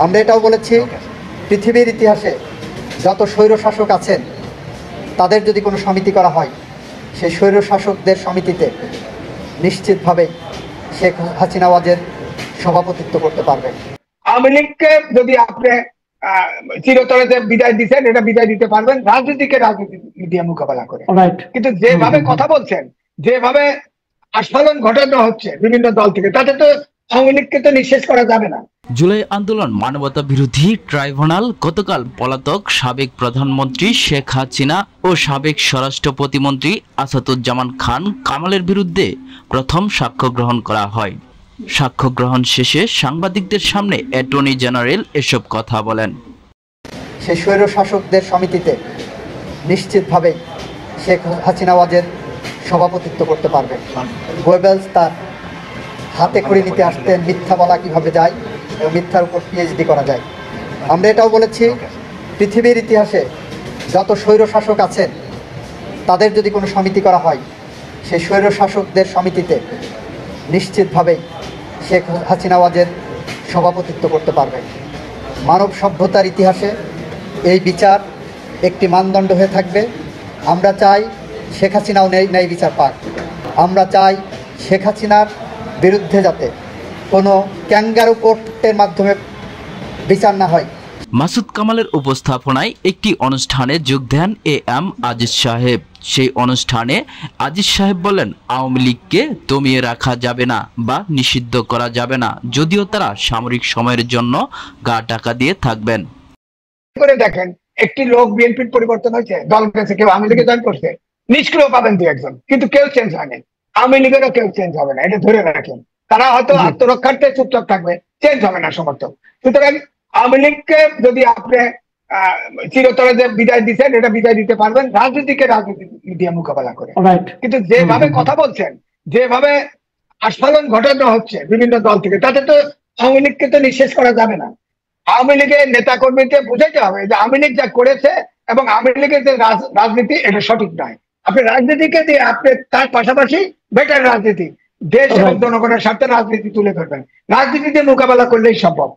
আমরা এটাও বলেছি, পৃথিবীর ইতিহাসে যত স্বৈরশাসক আছেন তাদের যদি কোনো সমিতি করা হয়, সেই স্বৈরশাসকদের সমিতিতে নিশ্চিতভাবে শেখ হাসিনা ওয়াজের সভাপতিত্ব করতে পারবেন। আওয়ামী লীগকে যদি আপনি চিরতরে যে বিদায় দিচ্ছেন, এটা বিদায় দিতে পারবেন রাজনীতিকে রাজনীতি দিয়ে মোকাবেলা করে। কিন্তু যেভাবে কথা বলছেন, যেভাবে আস্ফালন ঘটানো হচ্ছে বিভিন্ন দল থেকে, তাতে তো আওয়ামী লীগকে তো নিঃশেষ করা যাবে না। জুলাই আন্দোলন মানবতা বিরোধী ট্রাইব্যুনাল গতকাল পলাতক সাবেক প্রধানমন্ত্রী শেখ হাসিনা ও সাবেক স্বরাষ্ট্র প্রতিমন্ত্রী আসাদুজ্জামান খান কামালের বিরুদ্ধে প্রথম সাক্ষ্য গ্রহণ করা হয়। সাক্ষ্য গ্রহণ শেষে সাংবাদিকদের সামনে অ্যাটর্নি জেনারেল এসব কথা বলেন। সেই স্বৈরশাসকদের সমিতিতে নিশ্চিতভাবে শেখ হাসিনা ওয়াজের সভাপতিত্ব করতে পারবে। গোয়েবেলস তার হাতে খড়ি নিতে আসতেন মিথ্যা বলা কিভাবে যায় এবং মিথ্যার উপর পিএইচডি করা যায়। আমরা এটাও বলেছি, পৃথিবীর ইতিহাসে যত স্বৈরশাসক আছেন তাদের যদি কোনো সমিতি করা হয়, সেই স্বৈরশাসকদের সমিতিতে নিশ্চিতভাবে শেখ হাসিনা ওয়াজের সভাপতিত্ব করতে পারবে। মানব সভ্যতার ইতিহাসে এই বিচার একটি মানদণ্ড হয়ে থাকবে। আমরা চাই শেখ হাসিনাও ন্যায় বিচার পাক। আমরা চাই শেখ হাসিনার বিরুদ্ধে যাতে কোনো ক্যাঙ্গারু কোর্টের মাধ্যমে বিচার না হয়। মাসুদ কামালের উপস্থাপনায় একটি অনুষ্ঠানে যোগ দেন এম আজিজ সাহেব। সেই অনুষ্ঠানে আজিজ সাহেব বলেন, আওয়ামী লীগকে দমিয়ে রাখা যাবে না বা নিষিদ্ধ করা যাবে না, যদিও তারা সামরিক সময়ের জন্য গা টাকা দিয়ে থাকবেন। করে দেখেন, একটি লোক বিএনপির পরিবর্তন হয়েছে, দল গেছে, কেউ আওয়ামী লীগে জয়েন করছে, নিষ্ক্রিয় পাবেন দু একজন, কিন্তু কেউ চেঞ্জ হয়নি। আওয়ামী লীগেরও কেউ চেঞ্জ হবে না, এটা ধরে রাখেন। তারা হয়তো আত্মরক্ষার্থে চুপচাপ থাকবে, চেঞ্জ হবে না সমর্থক। সুতরাং আওয়ামী লীগকে যদি আপনি চিরতরে যে বিদায় দিচ্ছেন, এটা বিদায় দিতে পারবেন রাজনীতিকে রাজনীতি দিয়ে মোকাবেলা করে। কিন্তু যেভাবে কথা বলছেন, যেভাবে আস্ফালন ঘটানো হচ্ছে বিভিন্ন দল থেকে, তাতে তো আওয়ামী লীগকে তো নিঃশেষ করা যাবে না। আওয়ামী লীগের নেতা কর্মীকে বুঝাইতে হবে যে আওয়ামী লীগ যা করেছে এবং আওয়ামী লীগের যে রাজনীতি, এটা সঠিক নয়। আপনি রাজনীতিকে দিয়ে আপনি তার পাশাপাশি বেটার রাজনীতি, দেশ এবং জনগণের স্বার্থে রাজনীতি তুলে ধরবেন। রাজনীতি দিয়ে মোকাবেলা করলেই সম্ভব।